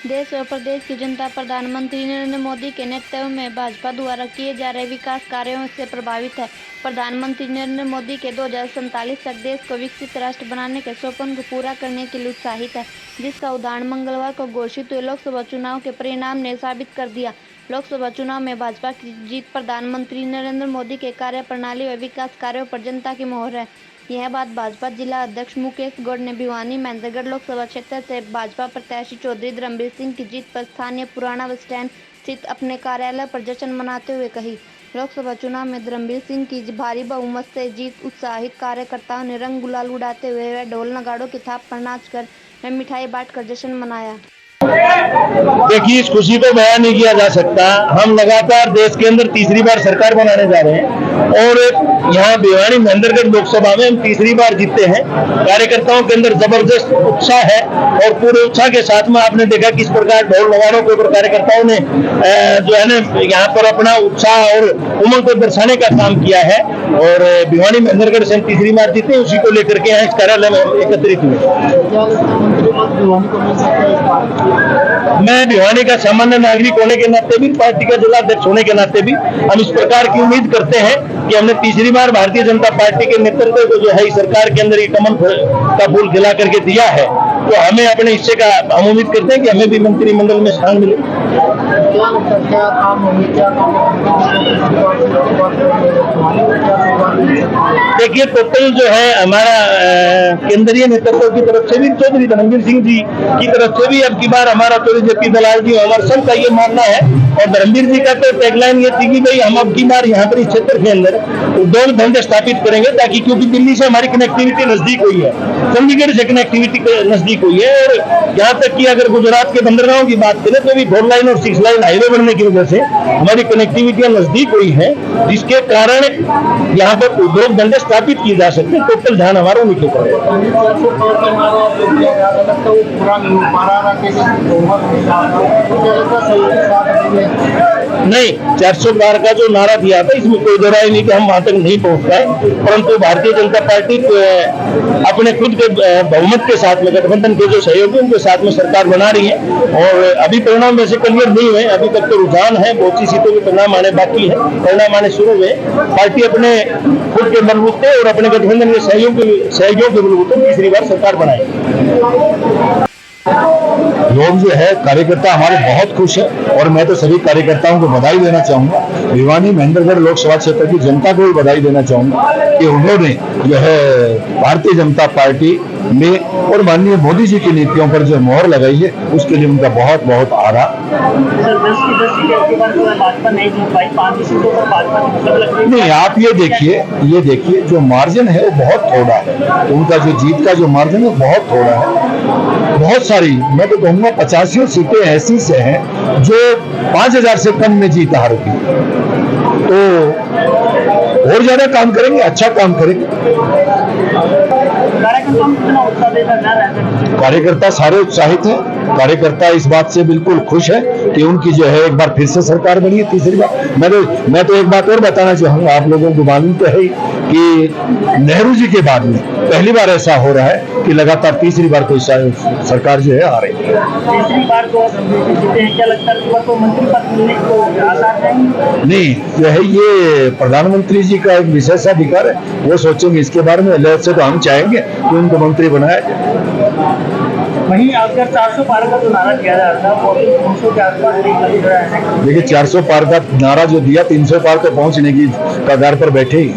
देश और प्रदेश की जनता प्रधानमंत्री नरेंद्र मोदी के नेतृत्व में भाजपा द्वारा किए जा रहे विकास कार्यों से प्रभावित है। प्रधानमंत्री नरेंद्र मोदी के 2047 तक देश को विकसित राष्ट्र बनाने के सपने को पूरा करने के लिए उत्साहित है, जिसका उदाहरण मंगलवार को घोषित हुए लोकसभा चुनाव के परिणाम ने साबित कर दिया। लोकसभा चुनाव में भाजपा की जीत प्रधानमंत्री नरेंद्र मोदी के कार्यप्रणाली व विकास कार्यों पर जनता की मोहर है। यह बात भाजपा जिला अध्यक्ष मुकेश गौड़ ने भिवानी महेंद्रगढ़ लोकसभा क्षेत्र से भाजपा प्रत्याशी चौधरी धर्मवीर सिंह की जीत पर स्थानीय पुराना बस स्टैंड स्थित अपने कार्यालय पर जश्न मनाते हुए कही। लोकसभा चुनाव में धर्मवीर सिंह की भारी बहुमत से जीत उत्साहित कार्यकर्ताओं ने रंग गुलाल उड़ाते हुए व ढोल नगाड़ों की थाप पर नाचकर व मिठाई बांटकर जश्न मनाया। देखिए, इस खुशी को बयान नहीं किया जा सकता। हम लगातार देश के अंदर तीसरी बार सरकार बनाने जा रहे हैं और यहाँ भिवानी महेंद्रगढ़ लोकसभा में हम तीसरी बार जीते हैं। कार्यकर्ताओं के अंदर जबरदस्त उत्साह है और पूरे उत्साह के साथ में आपने देखा किस प्रकार ढोल नगाड़ों के ऊपर कार्यकर्ताओं ने जो है ना यहाँ पर अपना उत्साह और उमंग को दर्शाने का काम किया है और भिवानी महेंद्रगढ़ से हम तीसरी बार जीते, उसी को लेकर के यहाँ इस कार्यालय में एकत्रित हुए। मैं भिवानी का सामान्य नागरिक होने के नाते भी, पार्टी का जिला अध्यक्ष होने के नाते भी हम इस प्रकार की उम्मीद करते हैं कि हमने तीसरी बार भारतीय जनता पार्टी के नेतृत्व को जो है इस सरकार के अंदर ये कमल का फूल खिला करके दिया है, तो हमें अपने हिस्से का हम उम्मीद करते हैं कि हमें भी मंत्रिमंडल में स्थान मिले। देखिए, टोटल जो है हमारा केंद्रीय नेतृत्व की तरफ से भी, चौधरी धर्मवीर सिंह जी की तरफ से भी अब की बार हमारा चौधरी जेपी दलाल जी हमारे सबका ये मानना है और धर्मवीर जी का तो टैगलाइन ये थी कि भाई हम अब की बार यहाँ पर इस क्षेत्र के अंदर उद्योग धंधे स्थापित करेंगे, ताकि क्योंकि दिल्ली से हमारी कनेक्टिविटी नजदीक हुई है, चंडीगढ़ से कनेक्टिविटी नजदीक हुई है और यहाँ तक कि अगर गुजरात के बंदरगाहों की बात करें तो भी 4 लाइन और 6 लाइन हाईवे बनने की वजह से हमारी कनेक्टिविटियां नजदीक हुई है, जिसके कारण यहाँ पर उद्योग धंधे स्थापित किए जा सकते हैं। टोटल ध्यान हमारा उन्हीं के ऊपर नहीं, 400 पार का जो नारा दिया था इसमें कोई दराई नहीं कि हम वहां तक नहीं पहुंच पाए, परंतु भारतीय जनता पार्टी अपने खुद के बहुमत के साथ में गठबंधन के जो सहयोगी उनके साथ में सरकार बना रही है और अभी परिणाम वैसे क्लियर नहीं हुए, अभी तक तो रुझान है, बहुत सी सीटों के परिणाम आने बाकी है, परिणाम आने शुरू हुए। पार्टी अपने खुद के बलबूते और अपने गठबंधन के सहयोग के बलबूते तीसरी बार सरकार बनाएगी। लोग जो है कार्यकर्ता हमारे बहुत खुश है और मैं तो सभी कार्यकर्ताओं को बधाई देना चाहूंगा। भिवानी महेंद्रगढ़ लोकसभा क्षेत्र की जनता को भी बधाई देना चाहूंगा कि उन्होंने जो है भारतीय जनता पार्टी में और माननीय मोदी जी की नीतियों पर जो मोहर लगाई है उसके लिए उनका बहुत बहुत आभार। नहीं, आप ये देखिए जो मार्जिन है वो बहुत थोड़ा है, उनका जो जीत का जो मार्जिन है बहुत थोड़ा है। बहुत सारी, मैं तो कहूँगा 85 सीटें ऐसी से हैं जो 5000 से कम में जीत हार की, तो और ज्यादा काम करेंगे, अच्छा काम करेंगे। कार्यकर्ता सारे उत्साहित हैं, कार्यकर्ता इस बात से बिल्कुल खुश है कि उनकी जो है एक बार फिर से सरकार बनी है तीसरी बार। मैं तो एक बात और बताना चाहूंगा, आप लोगों को मालूम तो है कि नेहरू जी के बाद में पहली बार ऐसा हो रहा है कि लगातार तीसरी बार कोई सरकार जो है आ रही है। तीसरी बार तो क्या लगता है तो मंत्री पद मिलने को आसार है? नहीं, जो है ये प्रधानमंत्री जी का एक विशेषाधिकार है, वो सोचेंगे इसके बारे में। से तो हम चाहेंगे कि उनको मंत्री बनाया जाए। वहीं अगर 400 पार का जो नारा दिया जा रहा था 300 के आसपास देखिए, 400 पार का नारा जो दिया 300 पार तो पहुंचने की कगार पर बैठे ही।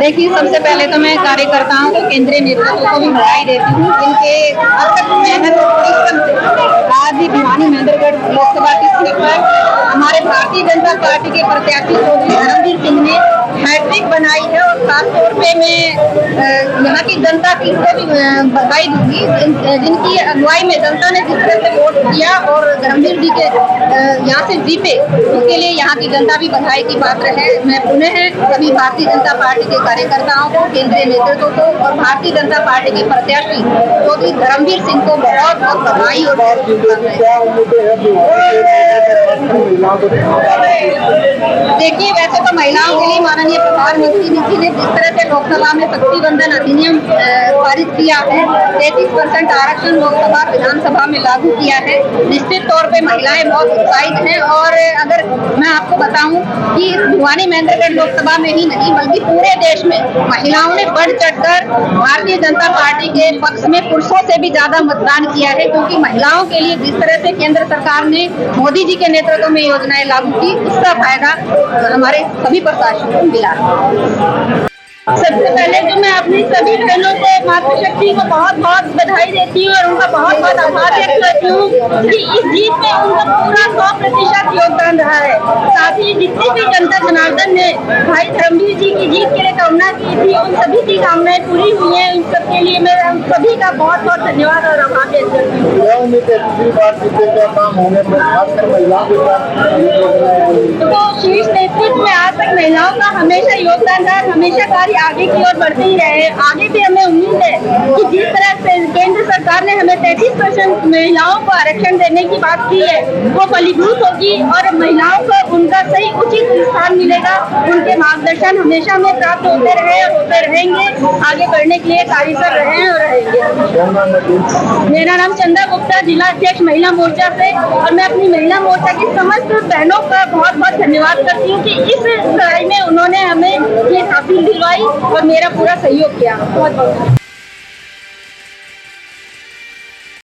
देखिए, सबसे पहले तो मैं कार्यकर्ताओं को, केंद्रीय नेतृत्व को भी बधाई देती हूँ, जिनके अथक मेहनत और परिश्रम से आज भी भिवानी महेंद्रगढ़ लोकसभा की सीट पर हमारे भारतीय जनता पार्टी के प्रत्याशी चौधरी धर्मवीर सिंह ने हैट्रिक बनाई है और खासतौर पे मैं यहाँ की जनता की को भी बधाई दूंगी, जिनकी अगुवाई में जनता ने जिस तरह से वोट किया और धर्मवीर जी के यहाँ से जीते, उसके लिए यहाँ की जनता भी बधाई की पात्र है। मैं पुनः सभी भारतीय जनता पार्टी के कार्यकर्ताओं को, केंद्रीय नेतृत्व को और भारतीय जनता पार्टी के प्रत्याशी चौधरी धर्मवीर सिंह को बहुत बहुत बधाई और देखिए, वैसे तो महिलाओं के लिए माननीय प्रधानमंत्री जी ने जिस तरह से लोकसभा में शक्ति बंधन अधिनियम पारित किया है, 33% आरक्षण लोकसभा विधानसभा में लागू किया है, निश्चित तौर पे महिलाएं बहुत उत्साहित हैं। और अगर मैं आपको बताऊं कि भिवानी महेंद्रगढ़ लोकसभा में ही नहीं बल्कि पूरे देश में महिलाओं ने बढ़ चढ़कर भारतीय जनता पार्टी के पक्ष में पुरुषों से भी ज्यादा मतदान किया है, क्योंकि महिलाओं के लिए जिस तरह से केंद्र सरकार ने मोदी जी के नेतृत्व में योजनाएं लागू की, उसका फायदा हमारे सभी प्रशासन को मिला। सबसे पहले तो मैं अपनी सभी बहनों को मातृशक्ति को बहुत बहुत बधाई देती हूँ और उनका बहुत बहुत आभार व्यक्त करती हूँ कि इस जीत में उनका पूरा 100% योगदान रहा है। साथ ही जितनी भी जनता जनार्दन ने भाई धर्मवीर जी की जीत के लिए कामना की थी, उन सभी की कामनाएं पूरी हुई हैं। उन सबके लिए मैं हम सभी का बहुत बहुत धन्यवाद और आभार व्यक्त करती हूँ। तो शीर्ष नेतृत्व में आज तक महिलाओं का हमेशा योगदान रहा, हमेशा कार्य आगे की ओर बढ़ते ही रहे। आगे भी हमें उम्मीद है कि जिस तरह से केंद्र सरकार ने हमें 33% महिलाओं को आरक्षण देने की बात की है, वो फलीभूत होगी और महिलाओं को उनका सही उचित स्थान मिलेगा। उनके मार्गदर्शन हमेशा हमें प्राप्त होते रहे और होते रहेंगे। आगे बढ़ने के लिए कार्यरत रहे हैं और रहेंगे। मेरा नाम चंदा गुप्ता, जिला अध्यक्ष महिला मोर्चा से, और मैं अपनी महिला मोर्चा की समस्त बहनों का बहुत बहुत धन्यवाद करती हूँ कि इस लड़ाई में उन्होंने हमें ये हासिल दिलवाई और मेरा पूरा सहयोग किया। बहुत बहुत